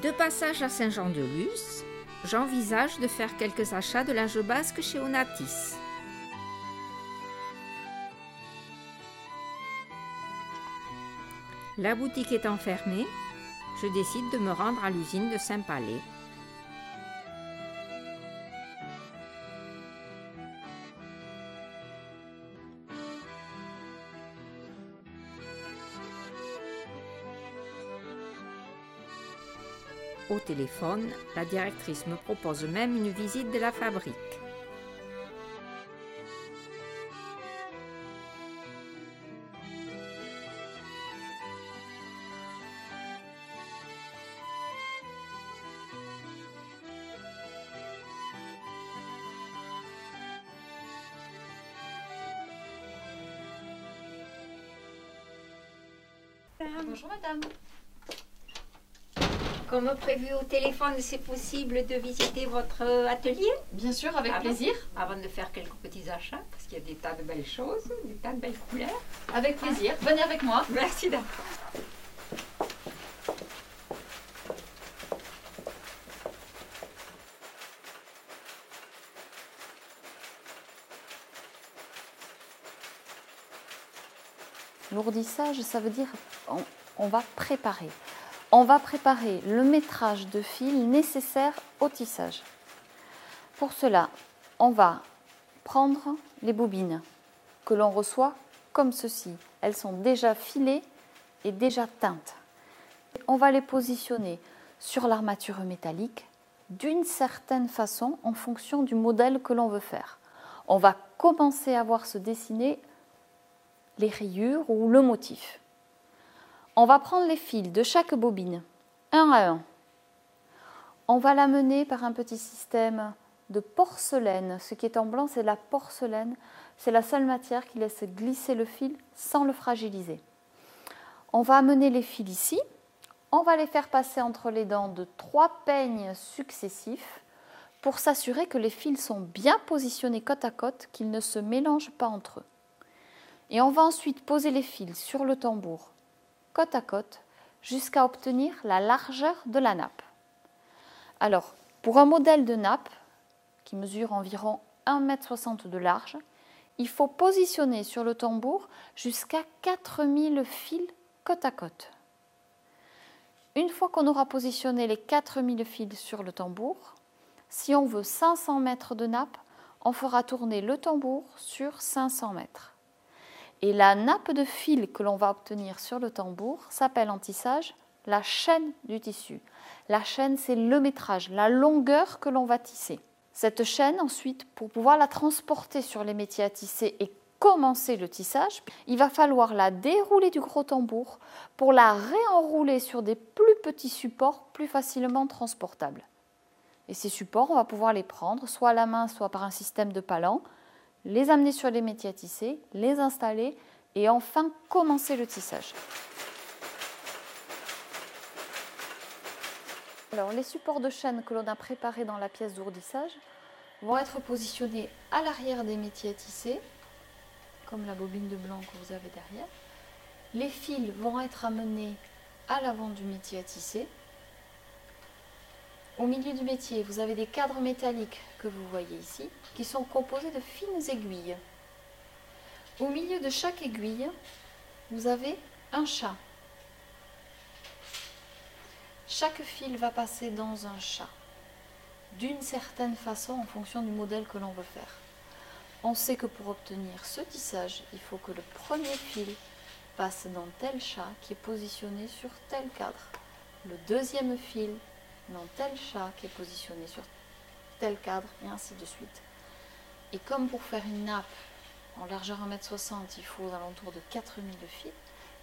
De passage à Saint-Jean-de-Luz, j'envisage de faire quelques achats de linge basque chez Onatis. La boutique étant fermée, je décide de me rendre à l'usine de Saint-Palais. Au téléphone, la directrice me propose même une visite de la fabrique. Bonjour madame. Comme prévu au téléphone, c'est possible de visiter votre atelier? Bien sûr, avec plaisir. Avant de faire quelques petits achats, parce qu'il y a des tas de belles choses, des tas de belles couleurs. Avec plaisir. Venez avec moi. Merci d'accord. L'ourdissage, ça veut dire on va préparer. On va préparer le métrage de fil nécessaire au tissage. Pour cela, on va prendre les bobines que l'on reçoit comme ceci. Elles sont déjà filées et déjà teintes. On va les positionner sur l'armature métallique d'une certaine façon en fonction du modèle que l'on veut faire. On va commencer à voir se dessiner les rayures ou le motif. On va prendre les fils de chaque bobine, un à un. On va l'amener par un petit système de porcelaine. Ce qui est en blanc, c'est la porcelaine. C'est la seule matière qui laisse glisser le fil sans le fragiliser. On va amener les fils ici. On va les faire passer entre les dents de 3 peignes successifs pour s'assurer que les fils sont bien positionnés côte à côte, qu'ils ne se mélangent pas entre eux. Et on va ensuite poser les fils sur le tambour, côte à côte, jusqu'à obtenir la largeur de la nappe. Alors, pour un modèle de nappe qui mesure environ 1,60 m de large, il faut positionner sur le tambour jusqu'à 4000 fils côte à côte. Une fois qu'on aura positionné les 4000 fils sur le tambour, si on veut 500 mètres de nappe, on fera tourner le tambour sur 500 mètres. Et la nappe de fil que l'on va obtenir sur le tambour s'appelle en tissage la chaîne du tissu. La chaîne, c'est le métrage, la longueur que l'on va tisser. Cette chaîne, ensuite, pour pouvoir la transporter sur les métiers à tisser et commencer le tissage, il va falloir la dérouler du gros tambour pour la réenrouler sur des plus petits supports plus facilement transportables. Et ces supports, on va pouvoir les prendre soit à la main, soit par un système de palan, les amener sur les métiers à tisser, les installer et enfin commencer le tissage. Alors, les supports de chaîne que l'on a préparés dans la pièce d'ourdissage vont être positionnés à l'arrière des métiers à tisser, comme la bobine de blanc que vous avez derrière. Les fils vont être amenés à l'avant du métier à tisser. Au milieu du métier, vous avez des cadres métalliques que vous voyez ici, qui sont composés de fines aiguilles. Au milieu de chaque aiguille, vous avez un chat. Chaque fil va passer dans un chat, d'une certaine façon en fonction du modèle que l'on veut faire. On sait que pour obtenir ce tissage, il faut que le premier fil passe dans tel chat qui est positionné sur tel cadre. Le deuxième fil dans tel chat qui est positionné sur tel cadre, et ainsi de suite. Et comme pour faire une nappe en largeur 1,60 m, il faut aux alentours de 4000 fils,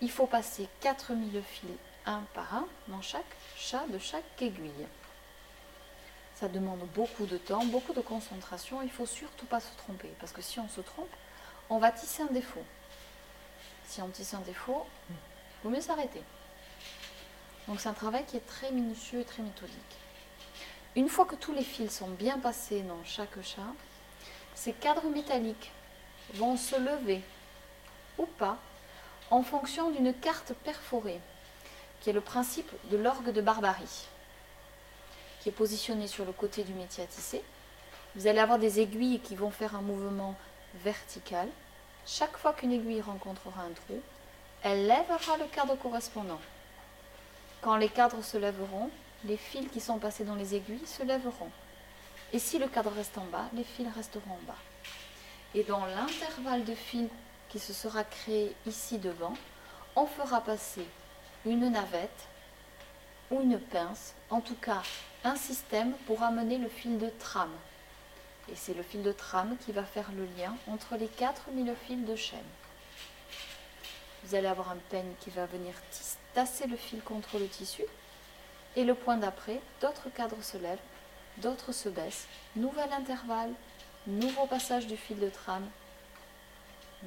il faut passer 4000 fils un par un dans chaque chat de chaque aiguille. Ça demande beaucoup de temps, beaucoup de concentration, il ne faut surtout pas se tromper, parce que si on se trompe, on va tisser un défaut. Si on tisse un défaut, il vaut mieux s'arrêter. Donc c'est un travail qui est très minutieux et très méthodique. Une fois que tous les fils sont bien passés dans chaque chat, ces cadres métalliques vont se lever ou pas en fonction d'une carte perforée, qui est le principe de l'orgue de Barbarie. qui est positionné sur le côté du métier à tisser. Vous allez avoir des aiguilles qui vont faire un mouvement vertical. Chaque fois qu'une aiguille rencontrera un trou, elle lèvera le cadre correspondant. Quand les cadres se lèveront, les fils qui sont passés dans les aiguilles se lèveront. Et si le cadre reste en bas, les fils resteront en bas. Et dans l'intervalle de fils qui se sera créé ici devant, on fera passer une navette ou une pince, en tout cas un système pour amener le fil de trame. Et c'est le fil de trame qui va faire le lien entre les 4000 fils de chaîne. Vous allez avoir un peigne qui va venir tasser le fil contre le tissu. Et le point d'après, d'autres cadres se lèvent, d'autres se baissent. Nouvel intervalle, nouveau passage du fil de trame,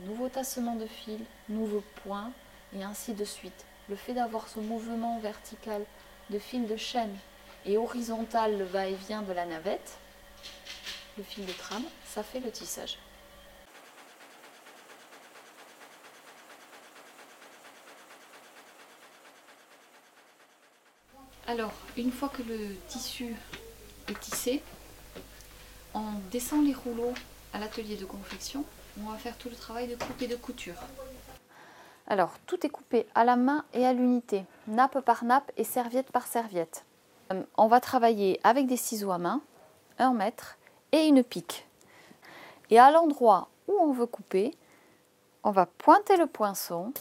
nouveau tassement de fil, nouveau point, et ainsi de suite. Le fait d'avoir ce mouvement vertical de fil de chaîne et horizontal, le va-et-vient de la navette, le fil de trame, ça fait le tissage. Alors, une fois que le tissu est tissé, on descend les rouleaux à l'atelier de confection. On va faire tout le travail de coupe et de couture. Alors, tout est coupé à la main et à l'unité, nappe par nappe et serviette par serviette. On va travailler avec des ciseaux à main, 1 mètre et une pique. Et à l'endroit où on veut couper, on va pointer le poinçon,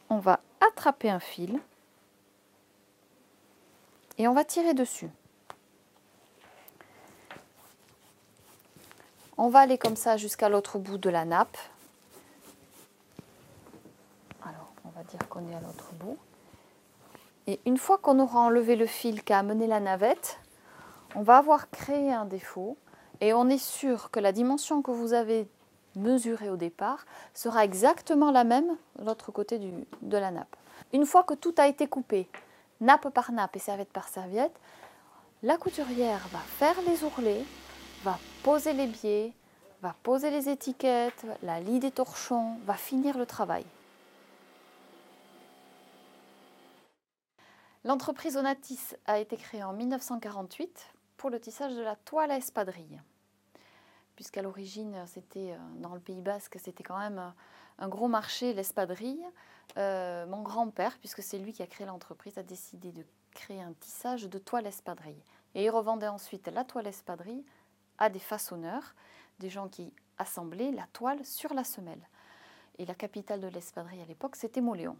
on va attraper un fil et on va tirer dessus. On va aller comme ça jusqu'à l'autre bout de la nappe. Alors, on va dire qu'on est à l'autre bout. Et une fois qu'on aura enlevé le fil qui a amené la navette, on va avoir créé un défaut et on est sûr que la dimension que vous avez mesurée au départ sera exactement la même de l'autre côté de la nappe. Une fois que tout a été coupé, nappe par nappe et serviette par serviette, la couturière va faire les ourlets, va poser les biais, va poser les étiquettes, la lie des torchons, va finir le travail. L'entreprise Onatis a été créée en 1948 pour le tissage de la toile à espadrille. Puisqu'à l'origine, c'était dans le Pays Basque, c'était quand même un gros marché, l'espadrille. Mon grand-père, puisque c'est lui qui a créé l'entreprise, a décidé de créer un tissage de toile espadrille. Et il revendait ensuite la toile espadrille à des façonneurs, des gens qui assemblaient la toile sur la semelle. Et la capitale de l'espadrille à l'époque, c'était Mauléon.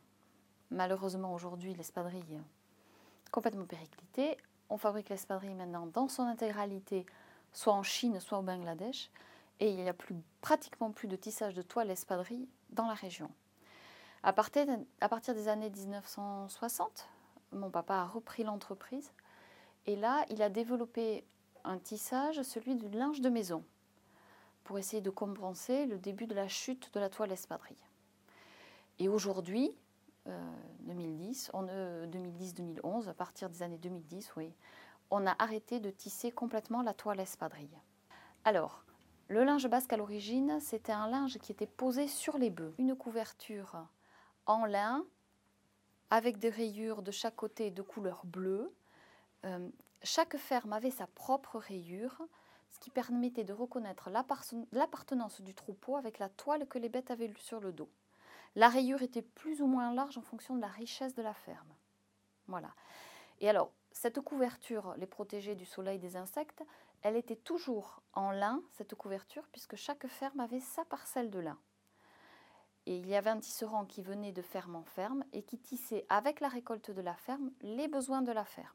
Malheureusement, aujourd'hui, l'espadrille est complètement périclitée. On fabrique l'espadrille maintenant dans son intégralité, soit en Chine, soit au Bangladesh. Et il n'y a pratiquement plus de tissage de toile espadrille dans la région. À partir des années 1960, mon papa a repris l'entreprise. Et là, il a développé un tissage, celui du linge de maison, pour essayer de compenser le début de la chute de la toile espadrille. Et aujourd'hui, 2010-2011, à partir des années 2010, oui, on a arrêté de tisser complètement la toile espadrille. Alors, le linge basque à l'origine, c'était un linge qui était posé sur les bœufs. Une couverture en lin, avec des rayures de chaque côté de couleur bleue. Chaque ferme avait sa propre rayure, ce qui permettait de reconnaître l'appartenance du troupeau avec la toile que les bêtes avaient sur le dos. La rayure était plus ou moins large en fonction de la richesse de la ferme. Voilà. Et alors, cette couverture les protégeait du soleil et des insectes. Elle était toujours en lin, cette couverture, puisque chaque ferme avait sa parcelle de lin. Et il y avait un tisserand qui venait de ferme en ferme et qui tissait avec la récolte de la ferme les besoins de la ferme.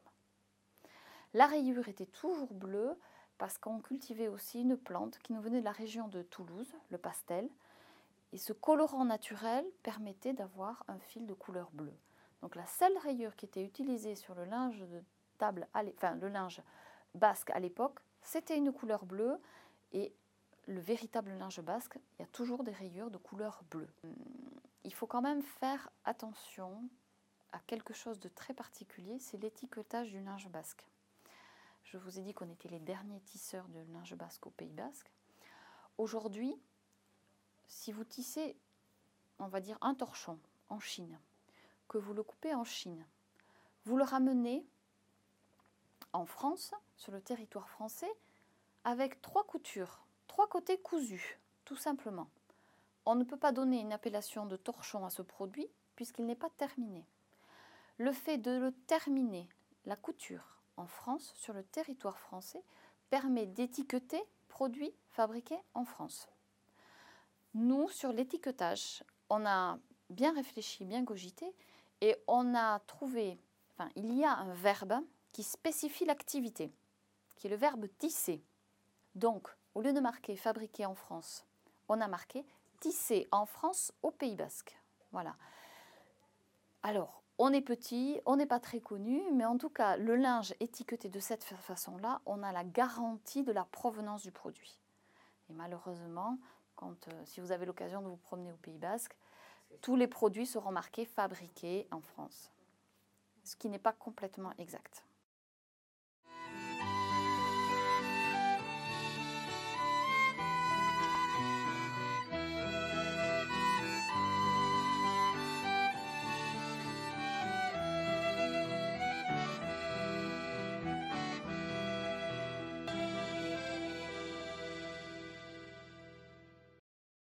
La rayure était toujours bleue parce qu'on cultivait aussi une plante qui nous venait de la région de Toulouse, le pastel. Et ce colorant naturel permettait d'avoir un fil de couleur bleue. Donc la seule rayure qui était utilisée sur le linge de table, le linge basque à l'époque, c'était une couleur bleue. Et le véritable linge basque, il y a toujours des rayures de couleur bleue. Il faut quand même faire attention à quelque chose de très particulier, c'est l'étiquetage du linge basque. Je vous ai dit qu'on était les derniers tisseurs de linge basque au Pays Basque. Aujourd'hui, si vous tissez, on va dire, un torchon en Chine, que vous le coupez en Chine, vous le ramenez en France, sur le territoire français, avec 3 coutures, 3 côtés cousus, tout simplement. On ne peut pas donner une appellation de torchon à ce produit puisqu'il n'est pas terminé. Le fait de le terminer, la couture, en France, sur le territoire français, permet d'étiqueter produits fabriqués en France. Nous, sur l'étiquetage, on a bien réfléchi, bien cogité, et on a trouvé, il y a un verbe qui spécifie l'activité, qui est le verbe tisser. Donc, au lieu de marquer fabriqué en France, on a marqué tissé en France au Pays Basque. Voilà. Alors, on est petit, on n'est pas très connu, mais en tout cas, le linge étiqueté de cette façon-là, on a la garantie de la provenance du produit. Et malheureusement, si vous avez l'occasion de vous promener au Pays Basque, tous les produits seront marqués fabriqués en France, ce qui n'est pas complètement exact.